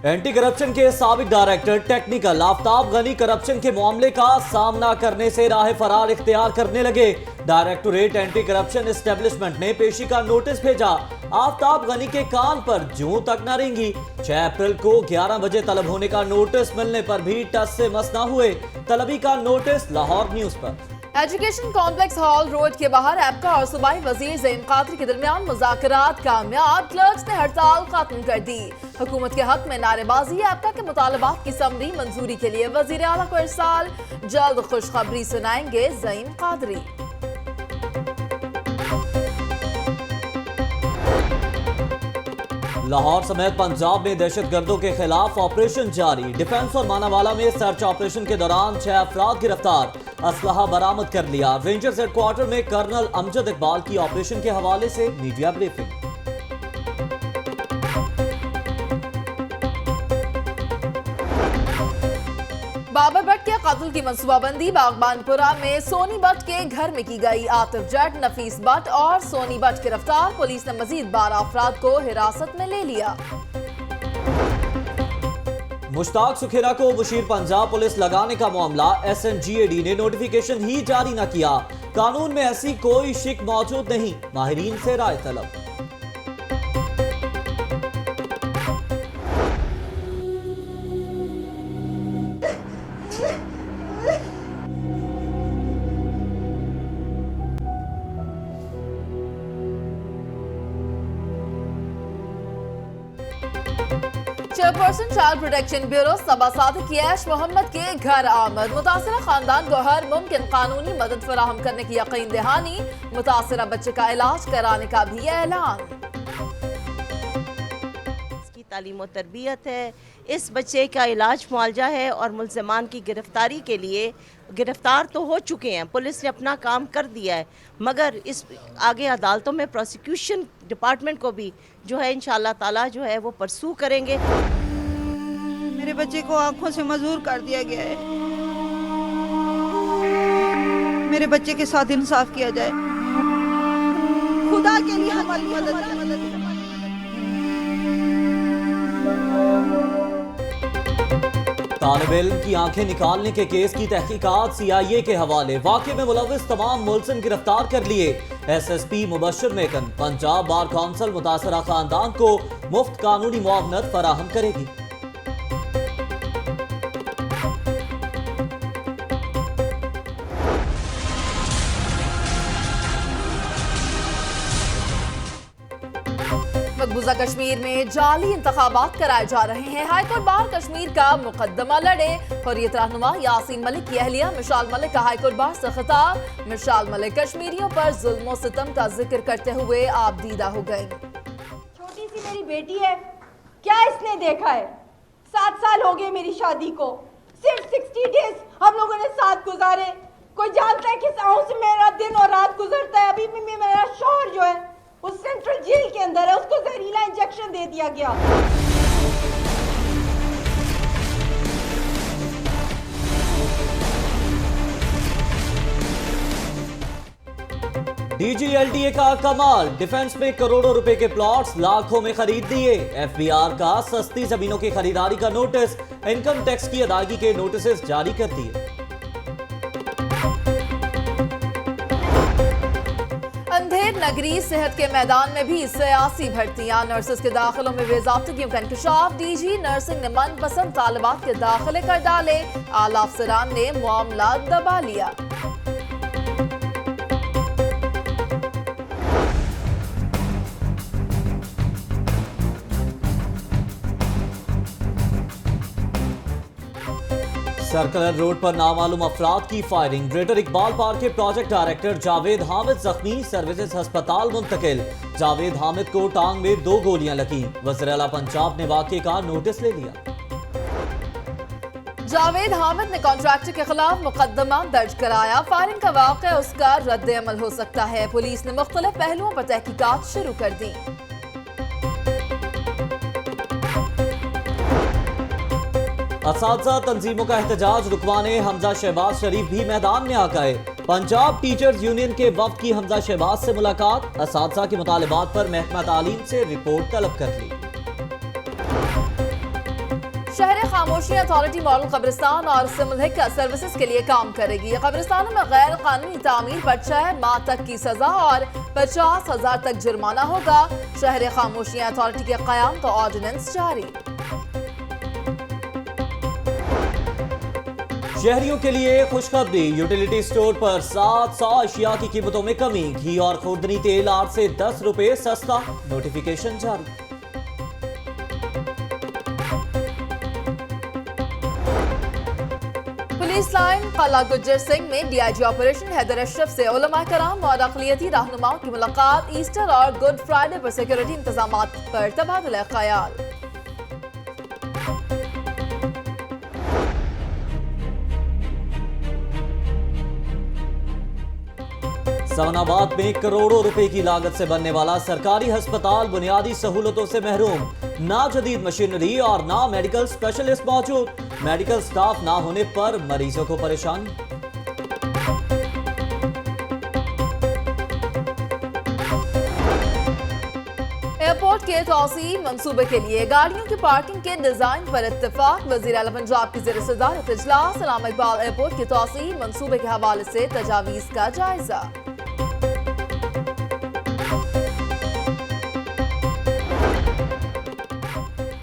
Anti corruption के साबिक director technical Aftab Gani corruption के मामले का सामना करने से राह फरार इख्तियार करने लगे। डायरेक्टोरेट एंटी करप्शन एस्टेब्लिशमेंट ने पेशी का नोटिस भेजा। आफ्ताब गनी के कान पर जूं तक न रेंगी। 6 अप्रैल को 11 बजे तलब होने का नोटिस मिलने पर भी टस से मस न हुए। तलबी का नोटिस लाहौर न्यूज पर। एजुकेशन कॉम्प्लेक्स हॉल रोड के बाहर एबका और सूबाई वजीर ज़ईम कादरी के दरमियान मुज़ाकरात कामयाब। क्लर्क्स ने हड़ताल खत्म कर दी। हुकूमत के हक में नारेबाजी। एबका के मुतालबात की समरी मंजूरी के लिए वजीर आला को इरसाल। जल्द खुशखबरी सुनाएंगे ज़ईम कादरी। लाहौर समेत पंजाब में दहशतगर्दों के खिलाफ ऑपरेशन जारी। डिफेंस और मानावाला में सर्च ऑपरेशन के दौरान 6 अफराद गिरफ्तार। असलहा बरामद कर लिया। रेंजर्स हेडक्वार्टर में कर्नल अमजद इकबाल की ऑपरेशन के हवाले से मीडिया ब्रीफिंग। बाबर भट्ट के कत्ल की मंसूबाबंदी बागबानपुरा में सोनी भट्ट के घर में की गई। आतिफ जट, नफीस भट्ट और सोनी भट्ट गिरफ्तार। पुलिस ने मजीद 12 अफराद को हिरासत में ले लिया। मुश्ताक सुखेरा को वजीर पंजाब पुलिस लगाने का मामला। SNGAD ने नोटिफिकेशन ही जारी न किया। कानून में ऐसी कोई शिक मौजूद नहीं। माहिरीन से राय तलब। चेयरपर्सन चाइल्ड प्रोटेक्शन ब्यूरो सबा सादिक यश मोहम्मद के घर आमद। मुतासरा खानदान को हर मुमकिन कानूनी मदद फराहम करने की यकीन दहानी। मुतासरा बच्चे का इलाज कराने का भी ऐलान। इसकी तालीम और तरबियत है, इस बच्चे का इलाज मुआवजा है और मुल्ज़िमान की गिरफ्तारी के लिए गिरफ्तार तो हो चुके हैं। पुलिस ने अपना काम कर दिया है, मगर इस आगे अदालतों में प्रोसिक्यूशन डिपार्टमेंट को भी जो है इंशाअल्लाह ताला जो है वो परसू करेंगे। मेरे बच्चे को आंखों से मजबूर कर दिया गया है। मेरे बच्चे के साथ इंसाफ किया जाए। खुदा के लिए हमारी मदद तालिब इल्म की आंखें निकालने के केस की तहकीकात CIA के हवाले। वाक़े में मुलव्विस तमाम मुलजिम गिरफ्तार कर लिए। SSP Mubashshir Makan. Punjab bar council मुतासरा खानदान को मुफ्त कानूनी मुआवनत फराहम करेगी। मकबूजा कश्मीर में जाली इंतखाबात कराए जा रहे हैं। हाईकोर्ट बार कश्मीर का मुकदमा लड़े। हुर्रियत रहनुमा यासीन मलिक की अहलिया मिशाल मलिक का हाईकोर्ट बार से खिताब। मिशाल मलिक कश्मीरियों पर जुल्म सितम का जिक्र करते हुए आपदीदा हो गई। छोटी सी मेरी बेटी है, क्या इसने देखा है? 7 साल हो गए मेरी शादी को। सिर्फ 60 डेज हम लोगों ने साथ गुजारे। कोई जानता है किस आंसू से मेरा दिन और रात गुजरता है? अभी भी मेरा शौहर जो है वो सेंट्रल जेल के अंदर है। उसको जहरीला इंजेक्शन दे दिया गया। DGLTA का कमाल। डिफेंस में करोड़ों रुपए के प्लॉट्स लाखों में खरीद दिए। FBR का सस्ती जमीनों की खरीदारी का नोटिस। इनकम टैक्स की अदायगी के नोटिस जारी कर दिए। अंधेर नगरी सेहत के मैदान में भी सियासी भर्तियां। नर्सेस के दाखिलों में बेज़ाब्तगियों का इंकशाफ। DG नर्सिंग ने मनपसंद तालिबात के दाखिले कर डाले। आला अफसरान ने मामला दबा लिया। सर्कुलर रोड पर नामालूम अफराद की फायरिंग। ग्रेटर इकबाल पार्क के प्रोजेक्ट डायरेक्टर जावेद हामिद जख्मी। सर्विसेज अस्पताल मुंतकिल। जावेद हामिद को टांग में 2 गोलियां लगी। वज़ीर आला पंजाब ने वाक़े का नोटिस ले लिया। जावेद हामिद ने कॉन्ट्रैक्टर के खिलाफ मुकदमा दर्ज कराया। फायरिंग का वाक़या उसका रद्द अमल हो सकता है। पुलिस ने मुख्तलिफ पहलुओं पर तहकीकात शुरू कर दी। असातिज़ा तंजीमों का एहतजाज रुकवाने हमजा शहबाज शरीफ भी मैदान में आ गए। पंजाब टीचर्स यूनियन के वफ्द की हमजा शहबाज से मुलाकात। असातिज़ा के मुतालिबात पर महकमा तालीम से रिपोर्ट तलब कर ली। शहर खामोशी अथॉरिटी मॉडल कब्रिस्तान और सिमुलहिक सर्विसेज के लिए काम करेगी। कब्रिस्तानों में गैर कानूनी तामीर पर 6 माह तक की सजा और 50,000 तक जुर्माना होगा। शहर खामोशी अथॉरिटी के कयाम का ऑर्डिनेंस जारी। शहरियों के लिए खुशखबरी, यूटिलिटी स्टोर पर 700 अशिया की कीमतों में कमी। घी और खुर्दनी तेल 8 से 10 रुपए सस्ता, नोटिफिकेशन जारी। पुलिस लाइन कला गुज्जर सिंह में डीआईजी ऑपरेशन हैदर अशरफ से उलमा कराम और अक़लियती रहनुमाओं की मुलाकात। ईस्टर और गुड फ्राइडे पर सिक्योरिटी इंतजाम पर तबादला ख्याल। सवनाबाद में करोड़ों रुपए की लागत से बनने वाला सरकारी अस्पताल बुनियादी सहूलतों से महरूम। ना जदीद मशीनरी और ना मेडिकल स्पेशलिस्ट मौजूद। मेडिकल स्टाफ ना होने पर मरीजों को परेशानी। एयरपोर्ट के तौसील मंसूबे के लिए गाड़ियों की पार्किंग के डिजाइन पर इत्तेफाक। वजीर आला पंजाब की ज़ेर सदारत इजलास। अल्लामा इकबाल एयरपोर्ट के तौसील मंसूबे के हवाले से तजावीज़ का जायजा।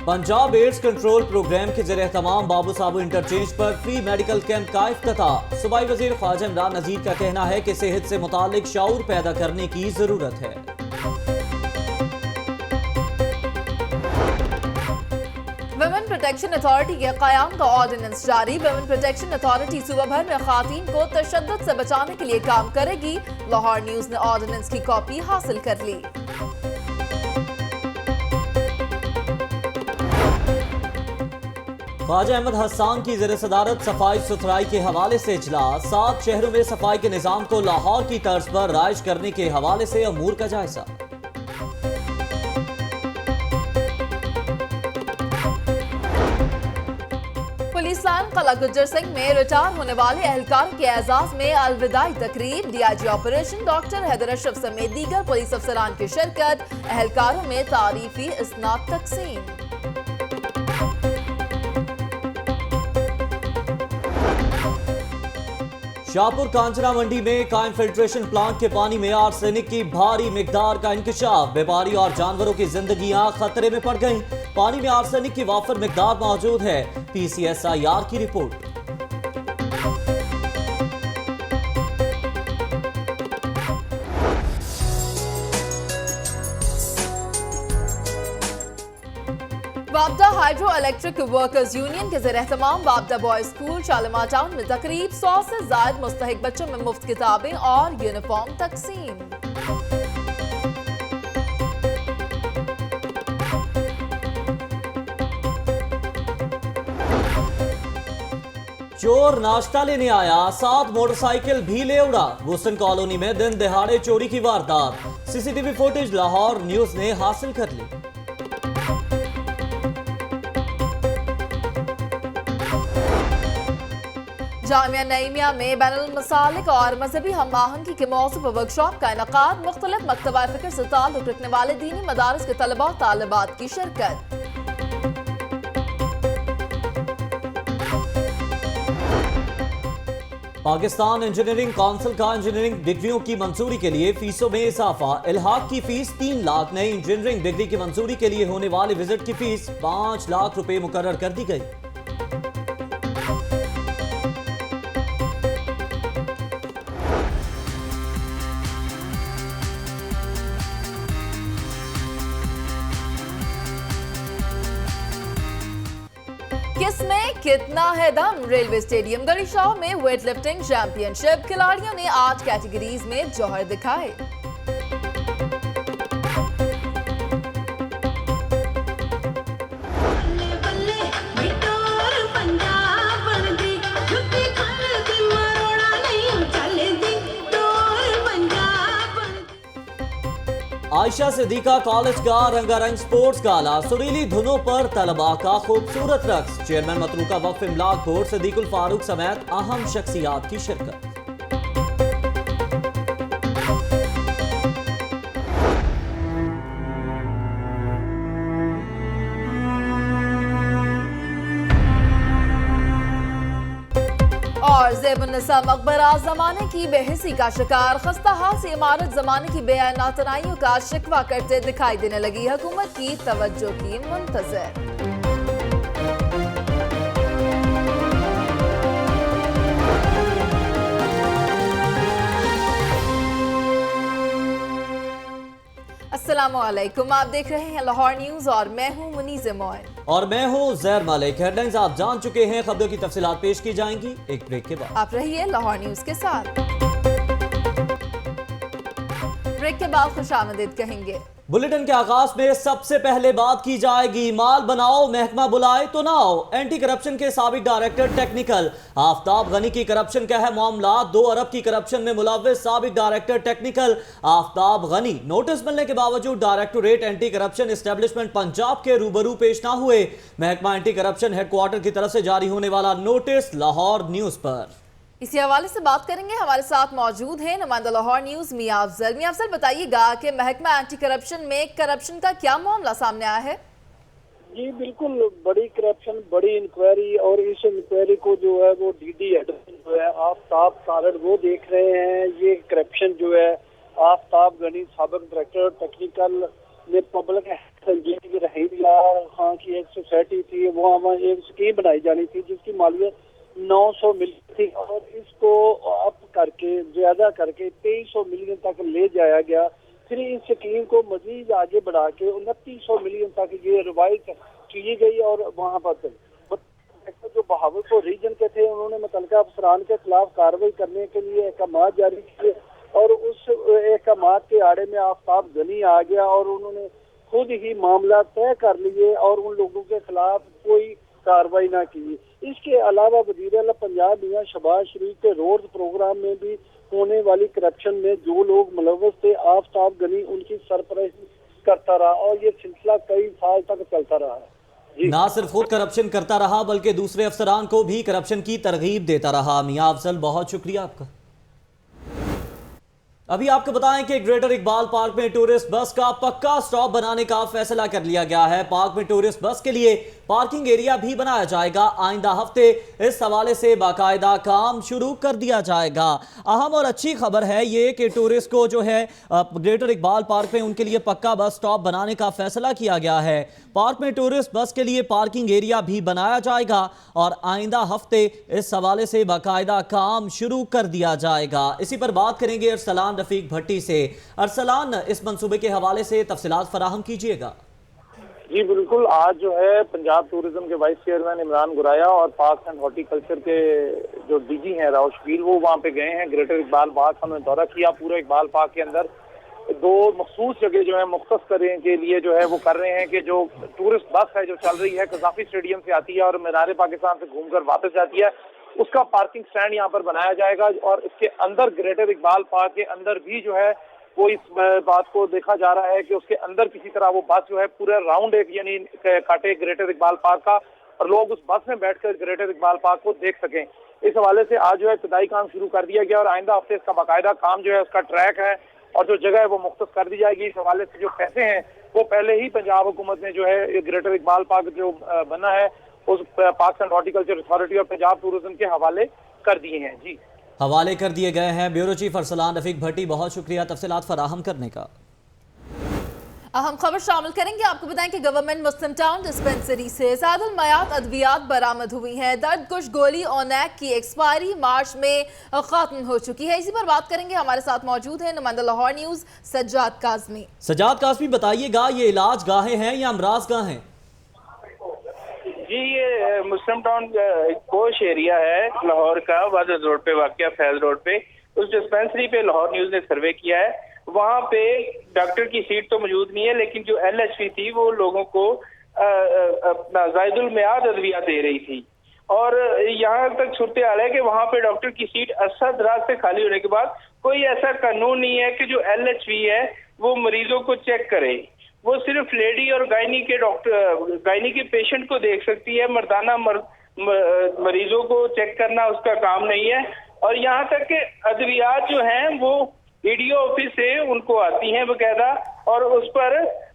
पंजाब एड्स कंट्रोल प्रोग्राम के ज़रिए तमाम बाबू साबू इंटरचेंज पर फ्री मेडिकल कैंप का इफ्तिताह। सूबाई वजीर ख्वाजा इमरान नज़ीर का कहना है कि सेहत से मुतालिक शऊर पैदा करने की जरूरत है। वुमेन प्रोटेक्शन अथॉरिटी के कयाम का ऑर्डिनेंस जारी। वुमेन प्रोटेक्शन अथॉरिटी सूबा भर में खातीन को तशद्दुद से बचाने के लिए काम करेगी। लाहौर न्यूज ने ऑर्डिनेंस की कॉपी हासिल कर ली। ख्वाजा अहमद हसान की ज़ेर सदारत सफाई सुथराई के हवाले से इजलास। 7 शहरों में सफाई के निज़ाम को लाहौर की तर्ज पर राइज करने के हवाले से अमूर का जायजा। पुलिस लाइन कला गुज्जर सिंह में रिटायर होने वाले एहलकारों के एजाज में अलविदाई तकरीब। DIG operation doctor Haider Ashraf समेत दीगर पुलिस अफसरान की शिरकत। एहलकारों में तारीफी इसनाद तकसीम। शाहपुर कांचना मंडी में कायम फिल्ट्रेशन प्लांट के पानी में आर्सेनिक की भारी मिकदार का इंकशाफ। व्यापारी और जानवरों की जिंदगियां खतरे में पड़ गईं। पानी में आर्सेनिक की वाफर मिकदार मौजूद है। PCSIR की रिपोर्ट। वापडा हाइड्रो इलेक्ट्रिक वर्कर्स यूनियन के ज़ेर एहतमाम वापडा बॉयज स्कूल शालिमार टाउन में तकरीब। 100 से ज्यादा मुस्तहिक बच्चों में मुफ्त किताबें और यूनिफॉर्म तकसीम। चोर नाश्ता लेने आया, 7 मोटरसाइकिल भी ले उड़ा। वुसन कॉलोनी में दिन दिहाड़े चोरी की वारदात। CCTV फुटेज लाहौर न्यूज ने हासिल कर ली। जामिया नईमिया में बैनुल मसालिक और मजहबी हम आहंगी के मौजू पर वर्कशॉप का इनकाद। मुख्तलिफ मकतबा फिक्र से ताल्लुक रखने वाले दीनी मदारिस के तलबा और तालिबात की शिरकत। पाकिस्तान इंजीनियरिंग काउंसिल का इंजीनियरिंग डिग्रियों की मंजूरी के लिए फीसों में इजाफा। इल्हाक की फीस 3 लाख, नई इंजीनियरिंग डिग्री की मंजूरी के लिए होने वाले विजिट की फीस 5 लाख रुपए मुकर्रर कर दी गई। किसमें कितना है दम। रेलवे स्टेडियम गरीशाव में वेट लिफ्टिंग चैंपियनशिप। खिलाड़ियों ने 8 कैटेगरीज में जौहर दिखाए। आयशा सिद्दीका कॉलेज का रंगारंग स्पोर्ट्स गाला। सुरीली धुनों पर तलबा का खूबसूरत रक्स। चेयरमैन मतरूका वक्फ इमलाक बोर्ड सिद्दीकुल फारूक समेत अहम शख्सियात की शिरकत। तैयब-उन-निसा मकबरा जमाने की बेहिसी का शिकार, खस्ता हाल से इमारत जमाने की बेअनातनाइयों का शिकवा करते दिखाई देने लगी। हुकूमत की तवज्जो की मुंतज़िर। अस्सलामुअलैकुम, आप देख रहे हैं लाहौर न्यूज और मैं हूं मुनीज़ मोइन और मैं हूं ज़ैर मालिक। हेडलाइंस आप जान चुके हैं, खबरों की तफसीलात पेश की जाएंगी एक ब्रेक के बाद। आप रहिए लाहौर न्यूज के साथ। ब्रेक के बाद खुशामदीद कहेंगे। बुलेटिन के आगाज में सबसे पहले बात की जाएगी, माल बनाओ महकमा बुलाए तो ना आओ। एंटी करप्शन के साबिक डायरेक्टर टेक्निकल आफ्ताब गनी की करप्शन का है मामला। 2 अरब की करप्शन में मुलव्विस साबिक director technical Aftab Gani notice मिलने के बावजूद directorate anti corruption establishment Punjab के रूबरू पेश ना हुए। महकमा एंटी करप्शन हेडक्वार्टर की तरफ से जारी होने वाला नोटिस लाहौर न्यूज पर। इसी हवाले से बात करेंगे। हमारे साथ मौजूद हैं नुमाइंदा लाहौर न्यूज मियां अफजल। मियां अफजल, बताइएगा कि महकमा एंटी करप्शन में करप्शन का क्या मामला सामने आया है? जी बिल्कुल, बड़ी करप्शन, बड़ी इंक्वायरी, और इस इंक्वायरी को जो है वो डीडी एडमिन जो है आफ्ताब कारण वो देख रहे हैं। ये करप्शन जो है आफ्ताब गनी साबिक डायरेक्टर टेक्निकल ने पब्लिक संजीव रहीम यार खान की एक सोसाइटी थी, वहाँ एक स्कीम बनाई जानी थी जिसकी मालियत 900 मिलियन थी और इसको अप करके ज्यादा करके 2300 मिलियन तक ले जाया गया। फिर इस स्कीम को मजीद आगे बढ़ा के 2900 मिलियन तक ये रिवाइज की गई और वहाँ पर जो बहावलपुर रीजन के थे उन्होंने मुतल्लिका अफसरान के खिलाफ कार्रवाई करने के लिए अहकाम जारी किए और उस अहकाम के आड़े में आफ्ताब गनी आ गया और उन्होंने खुद ही मामला तय कर लिए और उन लोगों के खिलाफ कोई कार्रवाई ना की। इसके अलावा वज़ीर आला पंजाब मियां शहबाज शरीफ के रोड प्रोग्राम में भी होने वाली करप्शन में जो लोग मुलव्वस थे आफ्ताब गनी उनकी सरपरस्ती करता रहा और ये सिलसिला कई साल तक चलता रहा है। ना सिर्फ खुद करप्शन करता रहा बल्कि दूसरे अफसरान को भी करप्शन की तरगीब देता रहा। मियां अफजल, बहुत शुक्रिया आपका। अभी आपको बताएं कि ग्रेटर इकबाल पार्क में टूरिस्ट बस का पक्का स्टॉप बनाने का फैसला कर लिया गया है। पार्क में टूरिस्ट बस के लिए पार्किंग एरिया भी बनाया जाएगा। आइंदा हफ्ते इस हवाले से बाकायदा काम शुरू कर दिया जाएगा। अहम और अच्छी खबर है ये कि टूरिस्ट को जो है ग्रेटर इकबाल पार्क में उनके लिए पक्का बस स्टॉप बनाने का फैसला किया गया है। पार्क में टूरिस्ट बस के लिए पार्किंग एरिया भी बनाया जाएगा और आइंदा हफ्ते इस हवाले से बाकायदा काम शुरू कर दिया जाएगा। इसी पर बात करेंगे अरसलान रफीक भट्टी से। अरसलान, इस मंसूबे के हवाले से तफसीलात फराहम कीजिएगा। जी बिल्कुल, आज जो है पंजाब टूरिज्म के वाइस चेयरमैन इमरान गुराया और पार्क एंड हॉर्टिकल्चर के जो डीजी हैं राउशफील, वो वहाँ पे गए हैं ग्रेटर इकबाल पार्क। उन्होंने दौरा किया पूरे इकबाल पार्क के अंदर। 2 मखसूस जगह जो है मुख्तस करने के लिए जो है वो कर रहे हैं कि जो टूरिस्ट बस है जो चल रही है कज़ाफी स्टेडियम से आती है और मीनार पाकिस्तान से घूमकर वापस जाती है, उसका पार्किंग स्टैंड यहाँ पर बनाया जाएगा और इसके अंदर ग्रेटर इकबाल पार्क के अंदर भी जो है वो इस बात को देखा जा रहा है कि उसके अंदर किसी तरह वो बस जो है पूरा राउंड एक यानी काटे ग्रेटर इकबाल पार्क का और लोग उस बस में बैठकर ग्रेटर इकबाल पार्क को देख सकें। इस हवाले से आज जो है इब्तदाई काम शुरू कर दिया गया और आइंदा हफ्ते इसका बाकायदा काम जो है उसका ट्रैक है और जो जगह है वो मुख्तस कर दी जाएगी। इस हवाले से जो पैसे हैं वो पहले ही पंजाब हुकूमत ने जो है ग्रेटर इकबाल पार्क जो बना है उस पार्क एंड हॉर्टिकल्चर अथॉरिटी और पंजाब टूरिज्म के हवाले कर दिए हैं। जी, हवाले कर दिए गए हैं। ब्यूरो चीफ अरसलान रफीक भट्टी, बहुत शुक्रिया तफसीलात फराहम करने का। अहम खबर शामिल करेंगे। आपको बताएं कि गवर्नमेंट मुस्लिम टाउन डिस्पेंसरी से ज़ायदुल मयात अद्वियात बरामद हुई हैं। दर्दकुश गोली ओनैक की एक्सपायरी मार्च में खत्म हो चुकी है। इसी पर बात करेंगे। हमारे साथ मौजूद है नुमाइंदा लाहौर न्यूज सज्जाद काज़मी। सज्जाद काज़मी, बताइएगा ये इलाज गाहें हैं या अमराज गाहें? जी, ये मुस्लिम टाउन कोश एरिया है लाहौर का, वादद रोड पे वाक़या, फैज रोड पे। उस डिस्पेंसरी पे लाहौर न्यूज ने सर्वे किया है। वहाँ पे डॉक्टर की सीट तो मौजूद नहीं है लेकिन जो LHP थी वो लोगों को अपना ज़ायदुल मयात अद्वियात दे रही थी और यहाँ तक सूरत हाल है कि वहाँ पे डॉक्टर की सीट अरसा दराज से खाली होने के बाद कोई ऐसा कानून नहीं है कि जो LHP है वो मरीजों को चेक करे। वो सिर्फ लेडी और गायनी के डॉक्टर, गायनी के पेशेंट को देख सकती है, मर्दाना मरीजों को चेक करना उसका काम नहीं है। और यहाँ तक कि अद्वियात जो हैं वो EDO ऑफिस से उनको आती हैं बकायदा और उस पर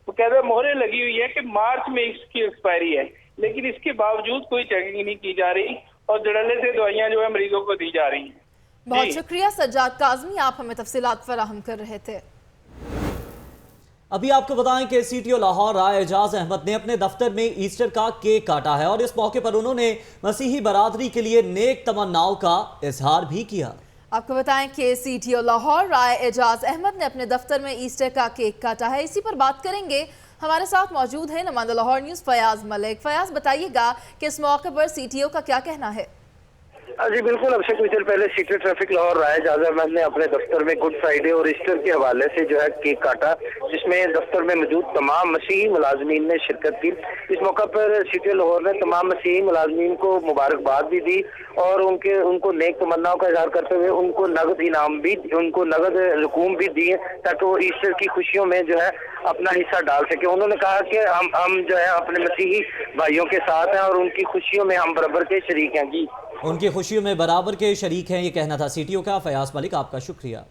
बकायदा मोहरें लगी हुई है कि मार्च में इसकी एक्सपायरी है, लेकिन इसके बावजूद कोई चेकिंग नहीं की जा रही। और धड़ल्ले से दवाइयां जो है मरीजों को दी जा रही हैं। बहुत शुक्रिया सज्जाद काज़मी, आप हमें तफसीलात फराहम कर रहे थे। अभी आपको बताएं कि सीटीओ लाहौर राय एजाज अहमद ने अपने दफ्तर में ईस्टर का केक काटा है और इस मौके पर उन्होंने मसीही बरादरी के लिए नेक तमन्नाओं का इजहार भी किया। आपको बताएं कि सीटीओ लाहौर राय एजाज अहमद ने अपने दफ्तर में ईस्टर का केक काटा है। इसी पर बात करेंगे, हमारे साथ मौजूद है नुमाइंदा लाहौर न्यूज़ फयाज मलिक। फयाज, बताइएगा कि इस मौके पर सीटीओ का क्या कहना है? जी बिल्कुल, अब से कुछ देर पहले सीटी ट्रैफिक लाहौर राय एजाज अहमद ने अपने दफ्तर में गुड फ्राइडे और ईस्टर के हवाले से जो है केक काटा, जिसमें दफ्तर में मौजूद तमाम मसीही मुलाजमीन ने शिरकत की। इस मौका पर सीटी लाहौर ने तमाम मसीही मुलाजमीन को मुबारकबाद भी दी और उनको नेक तमन्नाओं का इजहार करते हुए उनको नगद इनाम भी, उनको नगद रकूम भी दी ताकि वो ईस्टर की खुशियों में जो है अपना हिस्सा डाल सके। उन्होंने कहा कि हम जो है अपने मसीही भाइयों के साथ हैं और उनकी खुशियों में हम बराबर के शरीक हैं। जी, उनकी खुशियों में बराबर के शरीक हैं, ये कहना था सीटीओ का। फयाज मलिक, आपका शुक्रिया।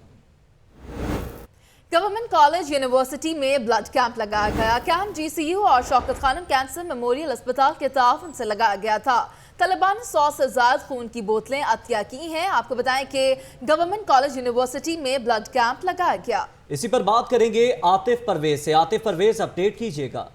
गवर्नमेंट कॉलेज यूनिवर्सिटी में ब्लड कैंप लगाया गया। कैंप जीसीयू और शौकत खानम कैंसर मेमोरियल अस्पताल के ताउन से लगाया गया था। तलबा ने 100 से ज्यादा खून की बोतलें अतिया की हैं। आपको बताएं कि गवर्नमेंट कॉलेज यूनिवर्सिटी में ब्लड कैंप लगाया गया। इसी पर बात करेंगे आतिफ परवेज से। आतिफ परवेज, अपडेट कीजिएगा।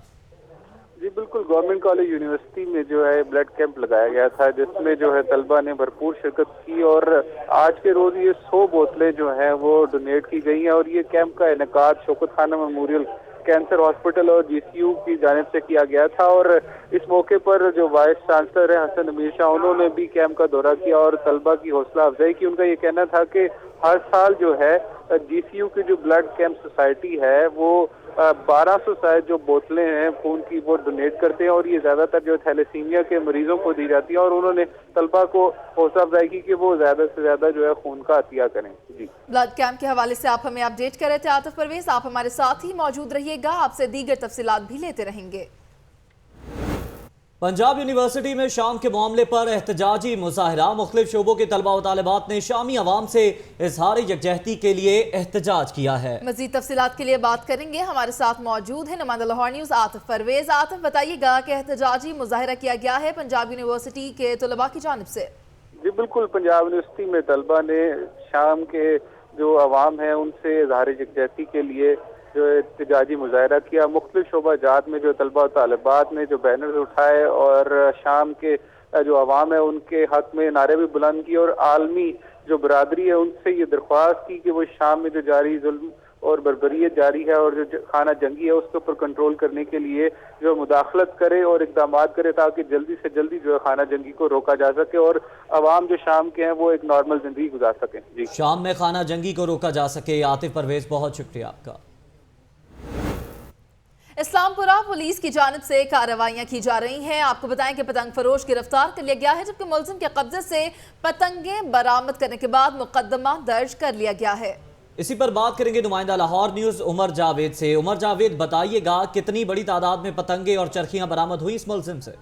जी बिल्कुल, गवर्नमेंट कॉलेज यूनिवर्सिटी में जो है ब्लड कैंप लगाया गया था, जिसमें जो है तलबा ने भरपूर शिरकत की और आज के रोज ये 100 बोतलें जो हैं वो डोनेट की गई हैं और ये कैंप का इनेकाद Shaukat Khanum memorial cancer hospital और जीसीयू की जानिब से किया गया था। और इस मौके पर जो वाइस चांसलर है हसन अमीर शाह, उन्होंने भी कैंप का दौरा किया और तलबा की हौसला अफजाई की। उनका ये कहना था कि हर साल जो है जीसीयू की जो ब्लड कैंप सोसाइटी है वो 1200 शायद जो बोतलें हैं खून की वो डोनेट करते हैं और ये ज्यादातर जो थैलेसीमिया के मरीजों को दी जाती है और उन्होंने तलबा को हौसला अफजाई की कि वो ज्यादा से ज्यादा जो है खून का अतिया करें। जी, ब्लड कैंप के हवाले से आप हमें अपडेट कर रहे थे आतिफ परवेज। आप हमारे साथ ही मौजूद रहिएगा, आपसे दीगर तफसीलात भी लेते रहेंगे। पंजाब यूनिवर्सिटी में शाम के मामले पर एहतजाजी मुजाहरा। मुख्तलिफ शोबों के तलबा व तालिबात ने शामी अवाम से इजहार यकजहती के लिए एहतजाज किया है। मजीद तफसीलात के लिए बात करेंगे, हमारे साथ मौजूद है नुमाइंदा लाहौर न्यूज़ आतिफ परवेज। आतिफ, बताइएगा कि एहतजाजी मुजाहरा किया गया है पंजाब यूनिवर्सिटी के तलबा की जानिब से। जी बिल्कुल, पंजाब यूनिवर्सिटी में तलबा ने शाम के जो अवाम है उनसे इजहार यकजहती के लिए जो एहतजाजी मुजाहरा किया। मुख्तलिफ शोबा जात में जो तलबा और तालिबात ने जो बैनर उठाए और शाम के जो अवाम है उनके हक में नारे भी बुलंद किए और आलमी जो बरादरी है उनसे ये दरख्वास्त की कि वो शाम में जो जारी जुल्म और बर्बरियत जारी है और जो खाना जंगी है उसके ऊपर कंट्रोल करने के लिए जो मुदाखलत करे और इकदाम करे ताकि जल्दी से जल्दी जो है खाना जंगी को रोका जा सके और अवाम जो शाम के हैं वो एक नॉर्मल जिंदगी गुजार सकें। जी, शाम में खाना जंगी को रोका जा सके। आतिफ परवेज, बहुत शुक्रिया आपका। इस्लामपुरा पुलिस की जानिब से कार्रवाइयां की जा रही हैं। आपको बताएं कि पतंग फरोश गिरफ्तार कर लिया गया है, जबकि मुलजिम के कब्जे से पतंगें बरामद करने के बाद मुकदमा दर्ज कर लिया गया है। इसी पर बात करेंगे नुमाइंदा लाहौर न्यूज़ उमर जावेद से। उमर जावेद, बताइएगा कितनी बड़ी तादाद में पतंगे और चरखियां बरामद हुई इस मुलजिम से?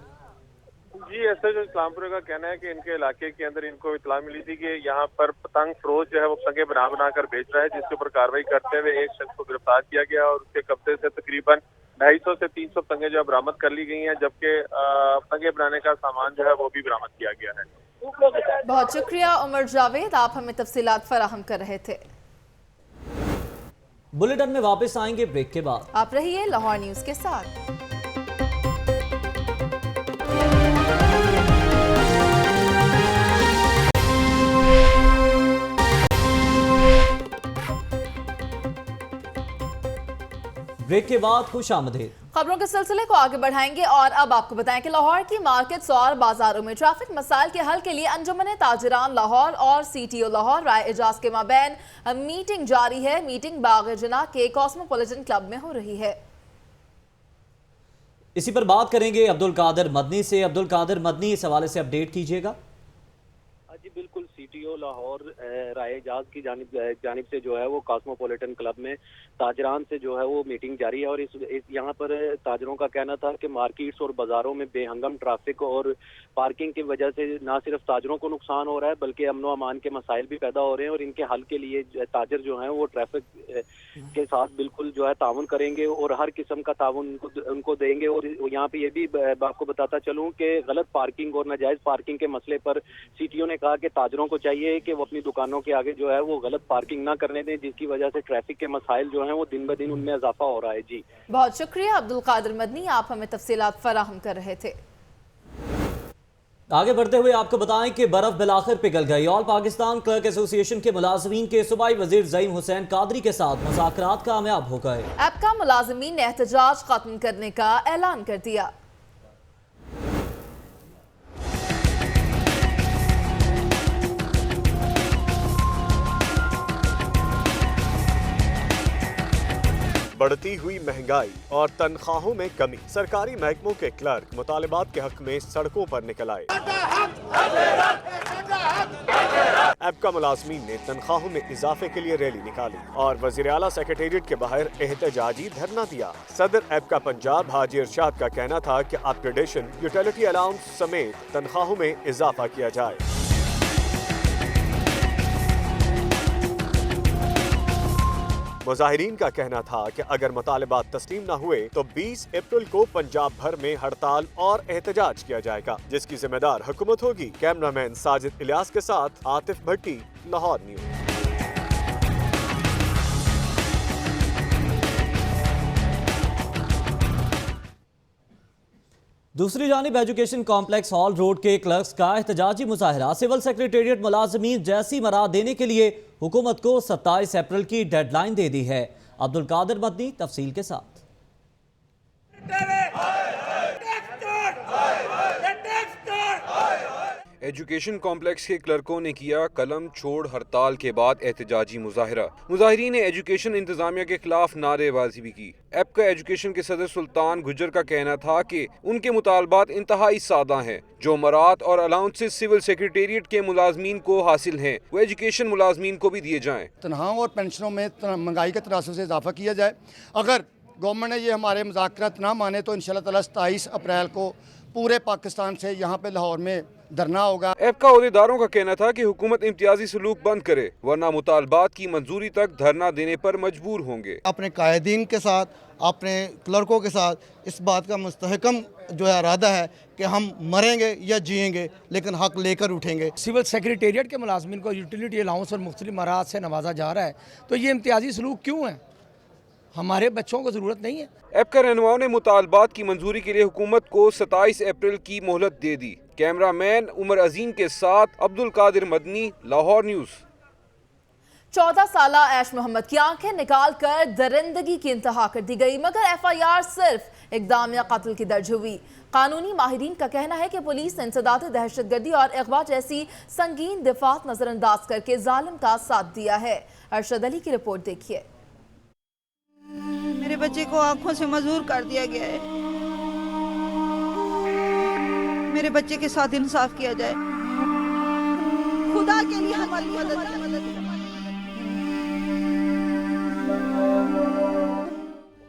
जी, ऐसा जो इस्लामपुर का कहना है कि इनके इलाके के अंदर इनको इतला मिली थी कि यहाँ पर पतंग फरोश जो है वो पतंगे बना कर बेच रहा है, जिसके ऊपर कार्रवाई करते हुए एक शख्स को गिरफ्तार किया गया और उसके कब्जे से तकरीबन 250 से 300 पतंगे जो है बरामद कर ली गई हैं, जबकि पतंगे बनाने का सामान जो है वो भी बरामद किया गया है। बहुत शुक्रिया उमर जावेद, आप हमें तफसीलात फराहम कर रहे थे। बुलेटिन में वापस आएंगे ब्रेक के बाद। आप रहिए लाहौर न्यूज़ के साथ। ब्रेक के बाद खुश आमदीद। खबरों के सिलसिले को आगे बढ़ाएंगे और अब आपको बताएं कि लाहौर की मार्केट्स और बाजारों में ट्रैफिक मसाइल के हल के लिए अंजुमन ताजिरान लाहौर और सीटीओ लाहौर राय एजाज के माबैन मीटिंग जारी है। मीटिंग बाग जना के कॉस्मोपॉलिटन क्लब में हो रही है। इसी पर बात करेंगे अब्दुल कादिर मदनी से। अब्दुल कादिर मदनी, इस हवाले से अपडेट कीजिएगा। जी बिल्कुल, सीटीओ लाहौर राय एजाज की जानिब से जो है वो कॉस्मोपॉलिटन क्लब में ताजरान से जो है वो मीटिंग जारी है। और इस यहाँ पर ताजरों का कहना था कि मार्केट्स और बाजारों में बेहंगम ट्रैफिक और पार्किंग की वजह से ना सिर्फ ताजरों को नुकसान हो रहा है बल्कि अमन व अमान के मसाइल भी पैदा हो रहे हैं। और इनके हल के लिए ताजर जो हैं वो ट्रैफिक के साथ बिल्कुल जो है ताउन करेंगे और हर किस्म का ताउन उनको देंगे। और यहाँ पे ये भी आपको बताता चलूँ कि गलत पार्किंग और नाजायज पार्किंग के मसले पर सीटीओ ने कहा कि ताजरों को चाहिए कि वो अपनी दुकानों के आगे जो है वो गलत पार्किंग ना करने दें, जिसकी वजह से ट्रैफिक के मसाइल जो हैं वो दिन ब दिन उनमें इजाफा हो रहा है। जी बहुत शुक्रिया अब्दुल कादिर मदनी, आप हमें तफसीलात फराहम कर रहे थे। आगे बढ़ते हुए आपको बताएं कि बर्फ बिलाखिर पिघल गई। ऑल पाकिस्तान क्लर्क एसोसिएशन के मुलाजमीन के सूबाई वजीर ज़ईम हुसैन कादरी के साथ मुज़ाकरात कामयाब हो गए। एपका मुलाजमीन ने एहतजाज खत्म करने का ऐलान कर दिया। बढ़ती हुई महंगाई और तनख्वाहों में कमी, सरकारी महकमों के क्लर्क मुतालिबात के हक में सड़कों पर निकल आए। एपका मुलाजमीन ने तनख्वाहों में इजाफे के लिए रैली निकाली और वज़ीर आला सेक्रेटेरिएट के बाहर एहतजाजी धरना दिया। सदर एपका पंजाब हाजी इरशाद का कहना था कि अपग्रेडेशन, यूटिलिटी अलाउंस समेत तनख्वाहों में इजाफा किया जाए। मुजाहिरीन का कहना था कि अगर मुतालिबात तस्लीम न हुए तो 20 अप्रैल को पंजाब भर में हड़ताल और एहतजाज किया जाएगा, जिसकी जिम्मेदार हुकूमत होगी। कैमरामैन साजिद इलियास के साथ आतिफ भट्टी, लाहौर न्यूज। दूसरी जानिब एजुकेशन कॉम्प्लेक्स हॉल रोड के क्लर्क्स का एहतजाजी मुजाहरा सिविल सेक्रेटेरिएट मुलाजमीन जैसी मरा देने के लिए हुकूमत को 27 अप्रैल की डेडलाइन दे दी है। अब्दुल कादिर मदनी तफसील के साथ। एजुकेशन कॉम्प्लेक्स के क्लर्कों ने किया कलम छोड़ हड़ताल के बाद एहतजाजी मुजाहरा। मुजाहिरीन ने एजुकेशन इंतजामिया के खिलाफ नारेबाजी भी की। एपका एजुकेशन के सदर सुल्तान गुजर का कहना था कि उनके मुतालबात इंतहाई सादा हैं। जो मरात और अलाउंसेस सिविल सेक्रेटेरिएट के मुलाजमीन को हासिल हैं वो एजुकेशन मुलाजमीन को भी दिए जाएँ। तनख्वाहों और पेंशनों में महंगाई के तनासुब से इजाफा किया जाए। अगर गवर्नमेंट ने ये हमारे मुज़ाकरात ना माने तो इंशाल्लाह ताला 27 अप्रैल को पूरे पाकिस्तान से यहाँ पे लाहौर में धरना होगा। एपका अहदेदारों का कहना था कि हुकूमत इम्तियाजी सलूक बंद करे वरना मुतालबात की मंजूरी तक धरना देने पर मजबूर होंगे। अपने कायदीन के साथ, अपने क्लर्कों के साथ इस बात का मुस्तहकम जो है इरादा है कि हम मरेंगे या जिएंगे लेकिन हक लेकर उठेंगे। सिविल सेक्रेटेरिएट के मुलाजमीन को यूटिलिटी अलाउंस और मुख्तलिफ मराहत से नवाजा जा रहा है, तो ये इम्तियाजी सलूक क्यों है? हमारे बच्चों को ज़रूरत नहीं है। एपका रहनुमाओं ने मुतालबात की मंजूरी के लिए हुकूमत को 27 अप्रैल की मोहलत दे दी। कैमरामैन उमर अजीम के साथ अब्दुल कादिर मदनी, लाहौर न्यूज़। 14 साला ऐश मोहम्मद की आंखें निकाल कर दरिंदगी की इंतहा कर दी गई, मगर FIR सिर्फ इक़दाम या कत्ल की दर्ज हुई। कानूनी माहिरीन का कहना है कि पुलिस ने इंसदाद दहशतगर्दी और अगवा जैसी संगीन दिफात नजरअंदाज करके जालिम का साथ दिया है। अरशद अली की रिपोर्ट देखिए। मेरे बच्चे को आंखों से मजबूर कर दिया गया है। मेरे बच्चे के साथ इंसाफ किया जाए। खुदा के लिए हमारी मदद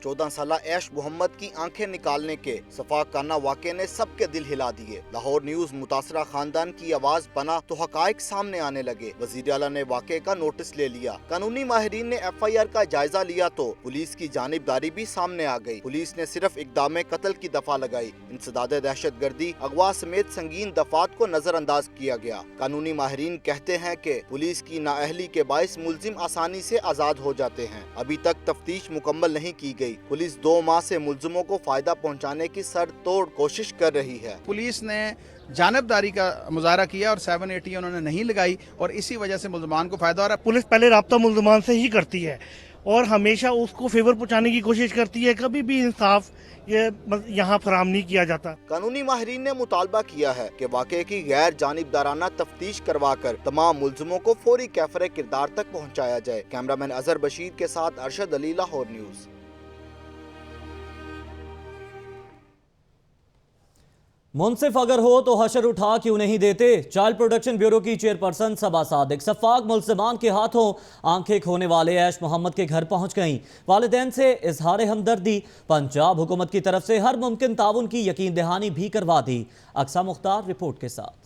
14 साला ऐश मोहम्मद की आंखें निकालने के सफाकाना वाक़े ने सबके दिल हिला दिए। लाहौर न्यूज़ मुतासरा खानदान की आवाज बना तो हकायक सामने आने लगे। वज़ीर आला ने वाक़े का नोटिस ले लिया। कानूनी माहिरीन ने FIR का जायजा लिया तो पुलिस की जानिबदारी भी सामने आ गई। पुलिस ने सिर्फ इक़दाम कत्ल की दफा लगाई। इंसदाद दहशतगर्दी, अगवा समेत संगीन दफात को नजरअंदाज किया गया। कानूनी माहिरीन कहते हैं कि पुलिस की नाअहली के बाइस मुल्जिम आसानी से आज़ाद हो जाते हैं। अभी तक तफ्तीश मुकम्मल नहीं की गई। पुलिस 2 माह से मुल्जिमों को फायदा पहुंचाने की सर तोड़ कोशिश कर रही है। पुलिस ने जानबदारी का मुजाहरा किया और 780 उन्होंने नहीं लगाई और इसी वजह से मुल्जिमान को फायदा हो रहा है। पुलिस पहले राब्ता मुल्जिमान से ही करती है और हमेशा उसको फेवर पहुंचाने की कोशिश करती है। कभी भी इंसाफ ये यहाँ फराम नहीं किया जाता। कानूनी माहिरीन ने मुतालबा किया है कि वाक़े की गैर जानिबदाराना तफ्तीश करवा कर तमाम मुल्जिमों को फौरी कैफरे किरदार तक पहुँचाया जाए। कैमरामैन अजहर बशीर के साथ अरशद अली, लाहौर न्यूज़। मुंसिफ अगर हो तो हशर उठा क्यों नहीं देते। चाइल्ड प्रोटेक्शन ब्यूरो की चेयरपर्सन सबा सादिक सफाक मुल्ज़िमान के हाथों आंखें खोने वाले ऐश मोहम्मद के घर पहुंच गईं। वालिदैन से इजहार हमदर्दी, पंजाब हुकूमत की तरफ से हर मुमकिन ताउन की यकीन दहानी भी करवा दी। अक्सा मुख्तार रिपोर्ट के साथ।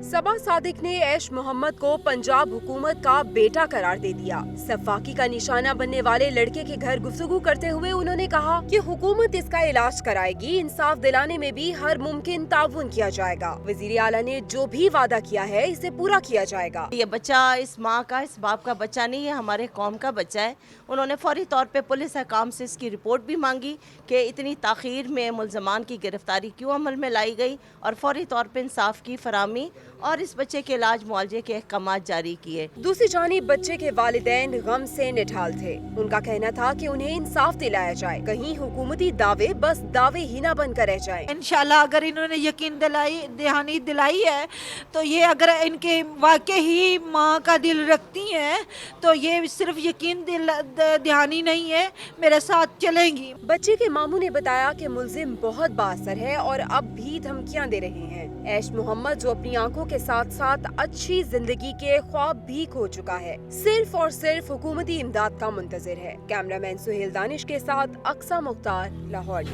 सबा सादिक ने ऐश मोहम्मद को पंजाब हुकूमत का बेटा करार दे दिया। सफाकी का निशाना बनने वाले लड़के के घर गुफ्तगू करते हुए उन्होंने कहा कि हुकूमत इसका इलाज कराएगी, इंसाफ दिलाने में भी हर मुमकिन ताउन किया जाएगा। वजीर आला ने जो भी वादा किया है इसे पूरा किया जाएगा। ये बच्चा इस माँ का, इस बाप का बच्चा नहीं है, हमारे कौम का बच्चा है। उन्होंने फौरी तौर पे पुलिस हकाम से इसकी रिपोर्ट भी मांगी कि इतनी ताखीर में मुल्ज़मान की गिरफ्तारी क्यों अमल में लाई गई और फौरी तौर पे इंसाफ की फरामी और इस बच्चे के इलाज मुआवजे के अहकाम जारी किए। दूसरी जानिब बच्चे के वालिदैन गम से निठाल थे। उनका कहना था कि उन्हें इंसाफ दिलाया जाए, कहीं हुकूमती दावे बस दावे ही न बनकर रह जाएं। इंशाल्लाह अगर इन्होंने यकीन दहानी दिलाई है तो ये अगर इनके वाकई ही माँ का दिल रखती हैं तो ये सिर्फ यकीन दहानी नहीं है, मेरे साथ चलेंगी। बच्चे के मामू ने बताया कि मुल्जिम बहुत बाअसर है और अब भी धमकियां दे रहे हैं। ऐश मोहम्मद जो अपनी आंखों के साथ साथ अच्छी जिंदगी के ख्वाब भी खो चुका है, सिर्फ और सिर्फ हुकूमती इमदाद का मुंतजिर है। कैमरामैन सुहेल दानिश के साथ अक्सा मुख्तार, लाहौर।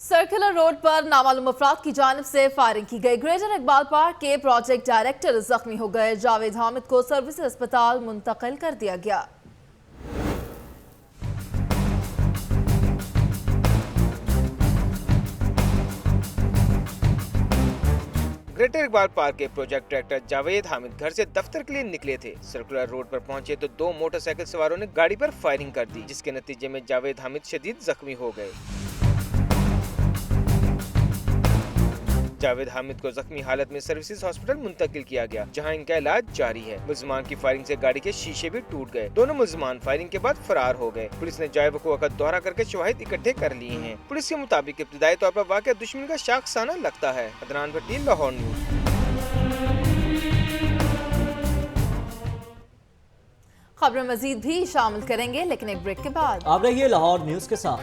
सर्कुलर रोड पर नामालूम अफराद की जानिब से फायरिंग की गई। ग्रेटर इकबाल पार्क के प्रोजेक्ट डायरेक्टर जख्मी हो गए। जावेद हामिद को सर्विस अस्पताल मुंतकिल कर दिया गया। ग्रेटर इकबाल पार्क के प्रोजेक्ट डायरेक्टर जावेद हामिद घर से दफ्तर के लिए निकले थे। सर्कुलर रोड पर पहुंचे तो दो मोटरसाइकिल सवारों ने गाड़ी पर फायरिंग कर दी, जिसके नतीजे में जावेद हामिद शदीद जख्मी हो गए। जावेद हामिद को जख्मी हालत में सर्विसेज हॉस्पिटल मुंतकिल किया गया, जहां इनका इलाज जारी है। मुल्ज़िमान की फायरिंग से गाड़ी के शीशे भी टूट गए। दोनों मुल्ज़िमान फायरिंग के बाद फरार हो गए। पुलिस ने जाए वक़्त का दौरा करके शवाहिद इकट्ठे कर लिए हैं। पुलिस के मुताबिक इब्तिदाई तौर पर वाक़या दुश्मन का शाखसाना लगता है। अदनान भट्टी, लाहौर न्यूज़। खबरें मजीद भी शामिल करेंगे, लेकिन एक ब्रेक के बाद। आप रहिए लाहौर न्यूज़ के साथ।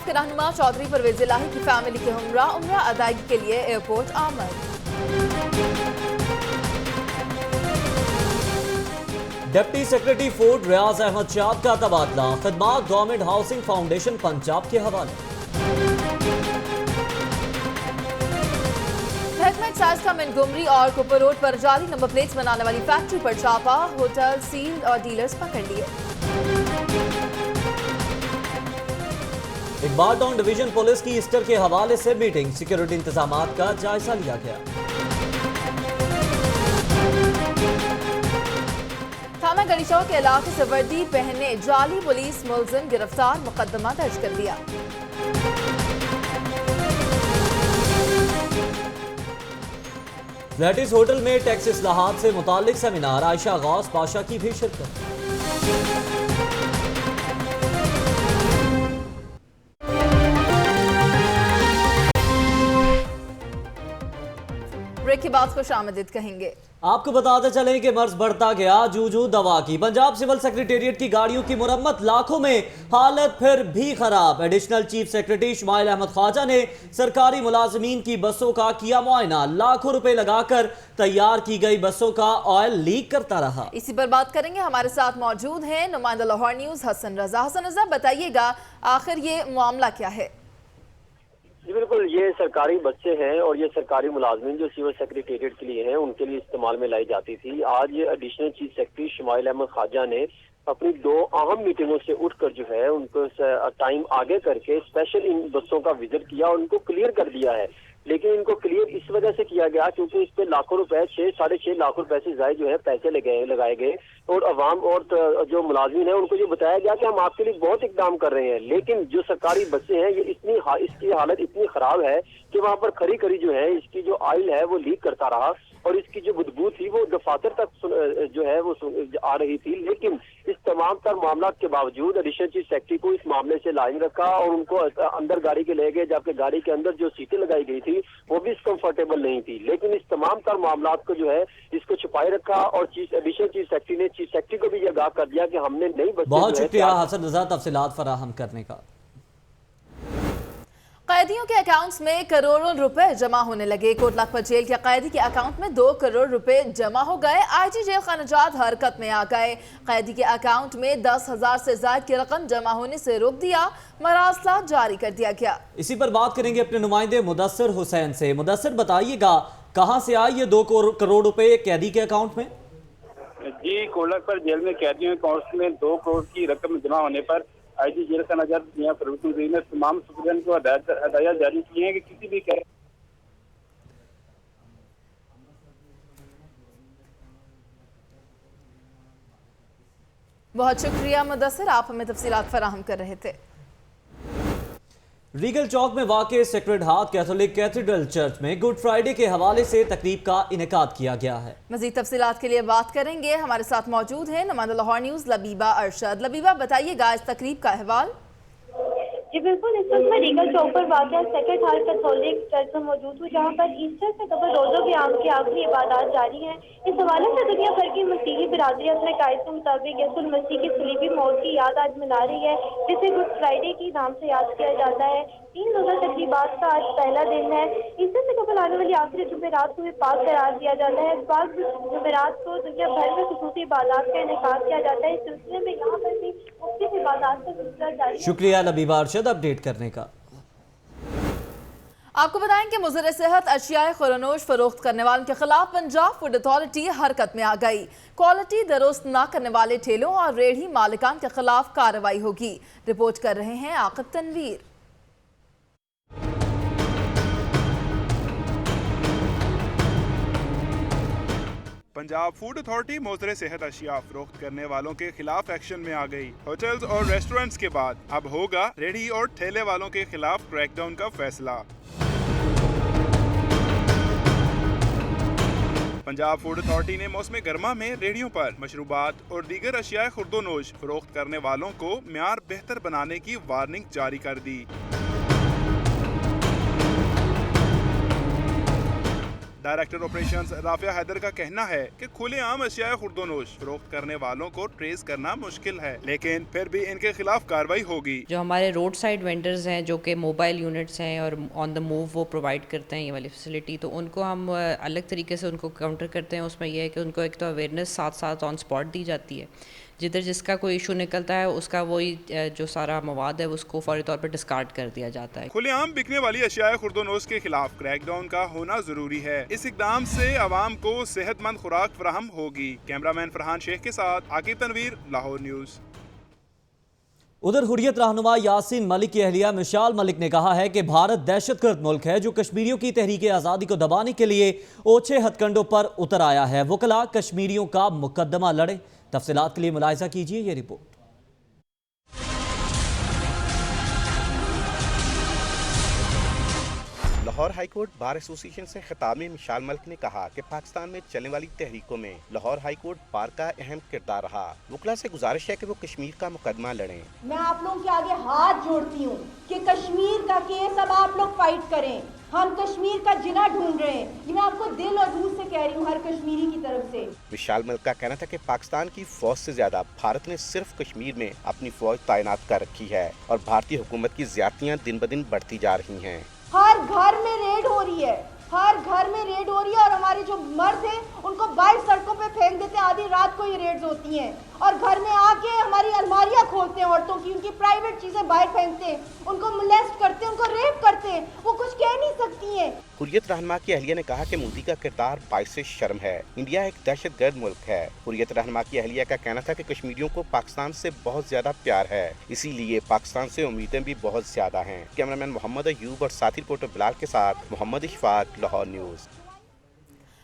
के रहनुमा चौधरी परवेज इलाही की फैमिली के उम्रा अदायगी के लिए एयरपोर्ट आमद। डिप्टी सेक्रेटरी फूड रियाज अहमद शाह का तबादला, खिदमत गवर्नमेंट हाउसिंग फाउंडेशन पंजाब के हवाले। महकमा एक्साइज का मोंटगोमरी और कुपर रोड पर जाली नंबर प्लेट्स बनाने वाली फैक्ट्री पर छापा, होटल सील और डीलर्स पकड़ लिए। इकबाल टाउन डिवीजन पुलिस की ईस्टर के हवाले से मीटिंग, सिक्योरिटी इंतजामात का जायजा लिया गया। थाना गढ़ी चौक के इलाके से वर्दी पहने जाली पुलिस मुलजिम गिरफ्तार, मुकदमा दर्ज कर दिया। फ्लैटिस होटल में टैक्स इस्लाहात से मुतालिक सेमिनार, आयशा गौस पाशा की भी शिरकत। ब्रेक के बाद खुश आमदीद कहेंगे। आपको बताते चलें कि मर्ज बढ़ता गया जूझू दवा की। पंजाब सिविल सेक्रेटेरिएट की गाड़ियों की मुरम्मत लाखों में, हालत फिर भी खराब। Additional chief secretary Ismail Ahmed Khwaja ने सरकारी मुलाजमीन की बसों का किया मुआयना। लाखों रुपए लगाकर तैयार की गई बसों का ऑयल लीक करता रहा। इसी पर बात करेंगे। हमारे साथ मौजूद हैं नुमाइंदा लाहौर न्यूज़ हसन रजा। हसन रजा, बताइएगा आखिर ये मामला क्या है? जी बिल्कुल, ये सरकारी बच्चे हैं और ये सरकारी मुलाजमीन जो सिविल सेक्रेटेरिएट के लिए हैं उनके लिए इस्तेमाल में लाई जाती थी। आज ये additional chief secretary Ismail Ahmed Khwaja ने अपनी दो अहम मीटिंगों से उठकर जो है उनको टाइम आगे करके स्पेशल इन बसों का विजिट किया और उनको क्लियर कर दिया है लेकिन इनको क्लियर इस वजह से किया गया क्योंकि इस पे लाखों रुपए 6-6.5 लाख रुपए से ज्यादा जो है पैसे लगाए गए और अवाम और जो मुलाजिम है उनको ये बताया गया कि हम आपके लिए बहुत इकदाम कर रहे हैं, लेकिन जो सरकारी बसें हैं ये इसकी हालत इतनी खराब है कि वहाँ पर खरी खरी जो है इसकी जो ऑयल है वो लीक करता रहा और इसकी जो बदबू थी वो दफातर तक जो है वो आ रही थी। लेकिन इस तमाम तर मामला के बावजूद एडिशनल चीफ सेक्रेटरी को इस मामले से लाइन रखा और उनको अंदर गाड़ी के ले गए, जबकि गाड़ी के अंदर जो सीटें लगाई गई थी वो भी कंफर्टेबल नहीं थी। लेकिन इस तमाम तर मामला को जो है इसको छुपाए रखा और एडिशनल चीफ सेक्रेटरी ने चीफ सेक्रेटरी को भी ये आगाह कर दिया कि हमने नई बसें बहुत शुक्रिया हसन रजा तफसीलात फराहम करने का। कैदियों के अकाउंट्स में करोड़ों रुपए जमा होने लगे। कोट लखपत जेल के कैदी के अकाउंट में 2 करोड़ रुपए जमा हो गए। आईजी जेल खानाजात हरकत में आ गए। कैदी के अकाउंट में 10,000 से ज्यादा की रकम जमा होने से रोक दिया, मरासला जारी कर दिया गया। इसी पर बात करेंगे अपने नुमाइंदे मुदस्सिर हुसैन से। मुदस्सिर, बताइएगा कहां से आई ये 2 करोड़ रुपए कैदी के अकाउंट में? जी, कोट लखपत जेल में कैदियों के अकाउंट में 2 करोड़ की रकम जमा होने पर आईजी जेल खानाजात मियां फरूखुद्दीन ने तमाम सुपरडेंट को हदायत जारी की है कि किसी भी बहुत शुक्रिया मुदस्सिर, आप हमें तफसीलात फराहम कर रहे थे। रीगल चौक में वाक़े sacred heart Catholic cathedral church में गुड फ्राइडे के हवाले से तकरीब का इनेकाद किया गया है। मज़ीद तफसीलात के लिए बात करेंगे, हमारे साथ मौजूद हैं नुमाइंदा लाहौर न्यूज़ लबीबा अरशद। लबीबा, बताइएगा इस तकरीब का अहवाल। जी बिल्कुल, इस वक्त मैं रीगल चौक पर वाक़या सेक्रेड हार्ट कैथोलिक चर्च में मौजूद हूँ, जहाँ पर ईस्टर से कबल रोज़ों के आम की आखिरी इबादत जारी है। इस हवाले से दुनिया भर की मसीही बिरादरी अपने कायद के मुताबिक यसुल मसीह की सलीबी मौत की याद आज मना रही है, जिसे गुड फ्राइडे के नाम से याद किया जाता है। 3 रोज़ा तकरीबात का आज पहला दिन है। ईस्टर से कबल आने वाली आखिरी जुमेरात को भी पाक करार दिया जाता है। पाक जुमेरात को दुनिया भर में खुसूसी इबादत का इनेकाद किया जाता है। इस सिलसिले में यहाँ पर भी मुख्तलिफ इबादत का सिलसिला जारी है। शुक्रिया लबीबा अरशद अपडेट करने का। आपको बताएं कि मुज़र सेहत अशियाए खुरनोश फरोख्त करने वालों के खिलाफ पंजाब फूड अथॉरिटी हरकत में आ गई। क्वालिटी दुरुस्त न करने वाले ठेलों और रेहड़ी मालिकान के खिलाफ कार्रवाई होगी। रिपोर्ट कर रहे हैं आकिब तनवीर। पंजाब फूड अथॉरिटी मोज़र सेहत अशिया फरोख्त करने वालों के खिलाफ एक्शन में आ गई। होटल्स और रेस्टोरेंट्स के बाद अब होगा रेहड़ी और ठेले वालों के खिलाफ क्रैकडाउन का फैसला। पंजाब फूड अथॉरिटी ने मौसम गर्मा में रेहड़ियों पर मशरूबात और दीगर अशिया खुर्दोनोश फरोख्त करने वालों को म्यार बेहतर बनाने की वार्निंग जारी कर दी। डायरेक्टर ऑपरेशंस राफिया हैदर का कहना है कि खुलेआम अशिया खुर्दोनोश फरोख्त करने वालों को ट्रेस करना मुश्किल है, लेकिन फिर भी इनके खिलाफ कार्रवाई होगी। जो हमारे रोड साइड वेंडर्स हैं, जो कि मोबाइल यूनिट्स हैं और ऑन द मूव वो प्रोवाइड करते हैं ये वाली फैसिलिटी, तो उनको हम अलग तरीके से उनको काउंटर करते हैं। उसमें यह है कि उनको एक तो अवेयरनेस साथ साथ ऑन स्पॉट दी जाती है। जिधर जिसका कोई इशू निकलता है उसका वही जो सारा मवाद है उसको फौरी तौर पर डिस्कार्ड कर दिया जाता है। खुलेआम बिकने वाली अशिया खुर्दोनोश के खिलाफ क्रैकडाउन का होना जरूरी है। इस इकदाम से आवाम को सेहतमंद खुराक फराहम होगी। कैमरामैन फरहान शेख के साथ आकिब तनवीर, लाहौर न्यूज़। उधर हुर्रियत रहनुमा यासीन मलिक की अहलिया मिशाल मलिक ने कहा है कि भारत दहशतगर्द मुल्क है जो कश्मीरियों की तहरीक आज़ादी को दबाने के लिए ओछे हथकंडों पर उतर आया है। वकला कश्मीरियों का मुकदमा लड़े। तफसीलात के लिए मुलाहिजा कीजिए ये report. Lahore high court bar association से खिताब में मिशाल मलिक ने कहा कि पाकिस्तान में चलने वाली तहरीकों में लाहौर हाईकोर्ट बार का अहम किरदार रहा। वकला से गुजारिश है कि वो कश्मीर का मुकदमा लड़ें। मैं आप लोगों के आगे हाथ जोड़ती हूँ कि कश्मीर का केस अब आप लोग फाइट करें। हम कश्मीर का जिना ढूंढ रहे हैं। ये मैं आपको दिल और रूह से कह रही हूँ, हर कश्मीरी की तरफ से। मिशाल मलिक का कहना था कि पाकिस्तान की फौज से ज्यादा भारत ने सिर्फ कश्मीर में अपनी फौज तैनात कर रखी है और भारतीय हुकूमत की ज्यादतियाँ दिन ब दिन बढ़ती जा रही हैं। हर घर में रेड हो रही है, हर घर में रेड हो रही है और हमारे जो मर्द हैं उनको बाहर सड़कों पे फेंक देते हैं। आधी रात को ये रेड्स होती हैं और घर में आके हमारी अलमारियां खोलते हैं औरतों की, उनकी प्राइवेट चीजें बाहर फेंकते हैं, उनको मोलेस्ट करते हैं, उनको रेप करते हैं, वो कुछ कह नहीं सकती हैं। हुर्रियत रहनुमा की अहलिया ने कहा कि मोदी का किरदार बाइस शर्म है। इंडिया एक दहशतगर्द मुल्क है। हुर्रियत रहनुमा की अहलिया का कहना था कि कश्मीरियों को पाकिस्तान से बहुत ज्यादा प्यार है, इसीलिए पाकिस्तान से उम्मीदें भी बहुत ज्यादा हैं। कैमरामैन मोहम्मद अयूब और साथी रिपोर्टर बिलाल के साथ मोहम्मद इशफाक, लाहौर न्यूज़।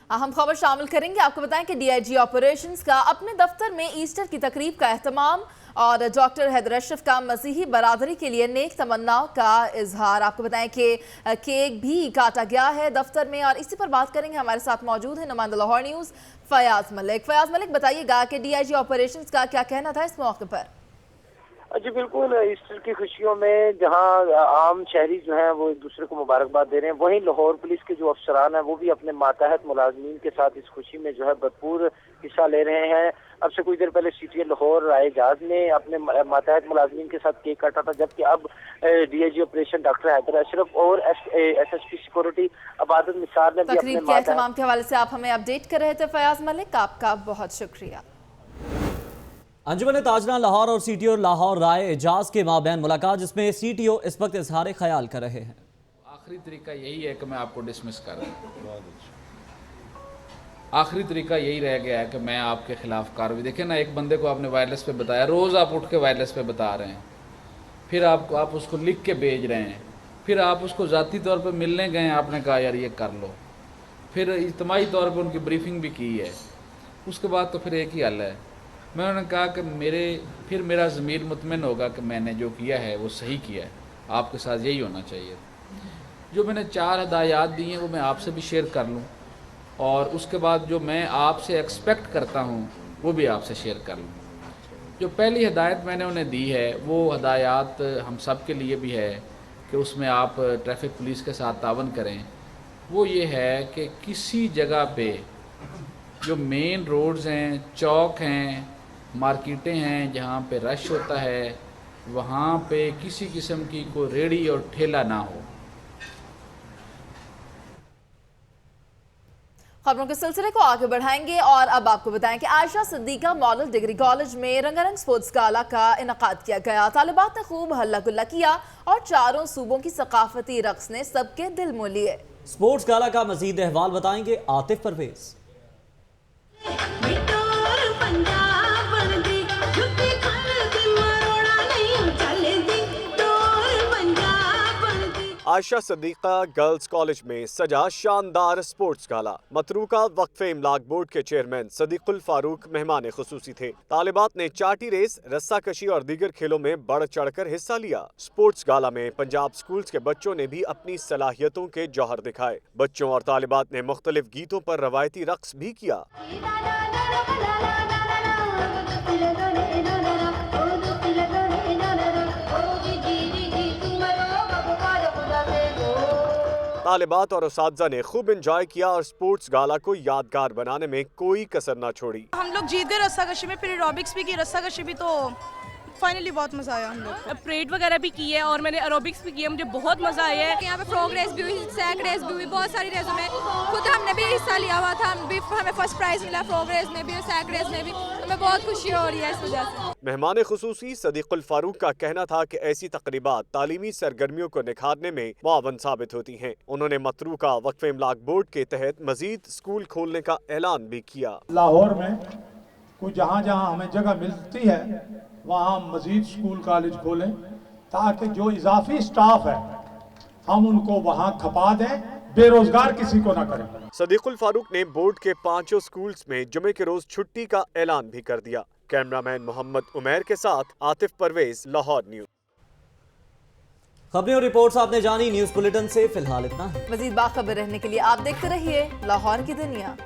अहम खबर शामिल करेंगे। आपको बताएं कि डीआईजी ऑपरेशंस का अपने दफ्तर में ईस्टर की तकरीब का एहतमाम और डॉक्टर हैदर अशरफ का मसीही बरादरी के लिए नेक तमन्नाओं का इजहार। आपको बताएं कि केक भी काटा गया है दफ्तर में और इसी पर बात करेंगे। हमारे साथ मौजूद है नुमाइंदा लाहौर न्यूज़ फयाज मलिक। फयाज मलिक, बताइएगा कि डीआईजी ऑपरेशंस का क्या कहना था इस मौके पर? जी बिल्कुल, ईस्टर की खुशियों में जहां आम शहरी जो हैं वो एक दूसरे को मुबारकबाद दे रहे हैं, वहीं लाहौर पुलिस के जो अफसरान हैं वो भी अपने मातहत मुलाजमीन के साथ इस खुशी में जो है भरपूर हिस्सा ले रहे हैं। अब से कुछ देर पहले सीटीए लाहौर रायजाज ने अपने मातहत मुलाजमीन के साथ केक काटा था, जबकि अब DIG operation doctor Haider Ashraf और एसएसपी सिक्योरिटी अबादत निसार ने भी अपने तकरीब के एहतमाम के हवाले से आप हमें अपडेट कर रहे थे फयाज मलिक, आपका बहुत शुक्रिया। अंजुमन ताजना लाहौर और सीटीओ लाहौर राय एजाज के माबैन मुलाकात, जिसमें सीटीओ इस वक्त इजहार ख्याल कर रहे हैं। आखिरी तरीका यही है कि मैं आपको डिसमिस कर रहा हूँ। आखिरी तरीका यही रह गया है कि मैं आपके खिलाफ कार्रवाई। देखें ना, एक बंदे को आपने वायरलेस पे बताया, रोज़ आप उठ के वायरलेस पे बता रहे हैं, फिर आप उसको लिख के भेज रहे हैं, फिर आप उसको ज़ाती तौर पर मिलने गए, आपने कहा यार ये कर लो, फिर इज्तिमाई तौर पर उनकी ब्रीफिंग भी की है, उसके बाद तो फिर एक ही हल है। मैंने कहा कि मेरा ज़मीर मुतमिन होगा कि मैंने जो किया है वो सही किया है, आपके साथ यही होना चाहिए। जो मैंने 4 हदायत दी हैं वो मैं आपसे भी शेयर कर लूँ, और उसके बाद जो मैं आपसे एक्सपेक्ट करता हूँ वो भी आपसे शेयर कर लूँ। जो पहली हदायत मैंने उन्हें दी है वो हदायत हम सब के लिए भी है कि उसमें आप ट्रैफिक पुलिस के साथ तावन करें। वो ये है कि किसी जगह पे जो मेन रोड्स हैं, चौक हैं, मार्केटें हैं, जहाँ पे रश होता है, वहाँ पे किसी किस्म की कोई रेड़ी और ठेला ना हो। खबरों के सिलसिले को आगे बढ़ाएंगे और अब आपको बताएं कि Ayesha Siddiqa model degree college में रंगारंग स्पोर्ट्स गाला का इनकाद किया गया। तालिबात ने खूब हल्ला गुल्ला किया और चारों सूबों की सकाफती रक्स ने सबके दिल मोह लिए। स्पोर्ट्स गाला का मजीद अहवाल बताएंगे आतिफ परवेज। आयशा सिद्दीका गर्ल्स कॉलेज में सजा शानदार स्पोर्ट्स गाला। मतरूका वक्फ इमलाक बोर्ड के चेयरमैन सदीकुल फारूक मेहमान खुसूसी थे। तालिबात ने चाटी रेस, रस्सा कशी और दीगर खेलों में बढ़ चढ़कर हिस्सा लिया। स्पोर्ट्स गाला में पंजाब स्कूल्स के बच्चों ने भी अपनी सलाहियतों के जौहर दिखाए। बच्चों और तालिबात ने मुख्तलिफ गीतों पर रवायती रक्स भी किया। तालिबात और उसातिज़ा ने खूब एंजॉय किया और स्पोर्ट्स गाला को यादगार बनाने में कोई कसर ना छोड़ी। हम लोग जीत गए रस्सा कशी में, फिर एरोबिक्स भी की, रस्सा कशी भी, तो फाइनली बहुत मजा आया। हम लोग परेड वगैरह भी की है और मैंने एरोबिक्स भी किया, मुझे बहुत मजा आया है। यहाँ पे फ्रॉग रेस भी हुई, सैक रेस भी हुई, बहुत सारी रेसों में खुद हमने भी हिस्सा लिया हुआ था। हमें फर्स्ट प्राइज मिला फ्रॉग रेस में भी और सैक रेस में भी। हमें बहुत खुशी हो रही है इस वजह से। मेहमान खुसूसी सदीकुल फारूक का कहना था कि ऐसी तकरीबात तालीमी सरगर्मियों को निखारने में मुआवन साबित होती हैं। उन्होंने मतरूका वक्फ इमलाक बोर्ड के तहत मजीद स्कूल खोलने का ऐलान भी किया। लाहौर में कोई जहाँ जहाँ हमें जगह मिलती है वहाँ मजीद स्कूल कॉलेज खोलें, ताकि जो इजाफी स्टाफ है हम उनको वहाँ खपा दें, बेरोजगार किसी को ना करें। सदीकुल फारूक ने बोर्ड के 5 स्कूल्स में जुमे के रोज छुट्टी का ऐलान भी कर दिया। कैमरामैन मोहम्मद उमैर के साथ आतिफ परवेज, लाहौर न्यूज। खबरें और रिपोर्ट्स आपने जानी न्यूज बुलेटिन से फिलहाल इतना। मजीद बाखबर रहने के लिए आप देखते रहिए लाहौर की दुनिया।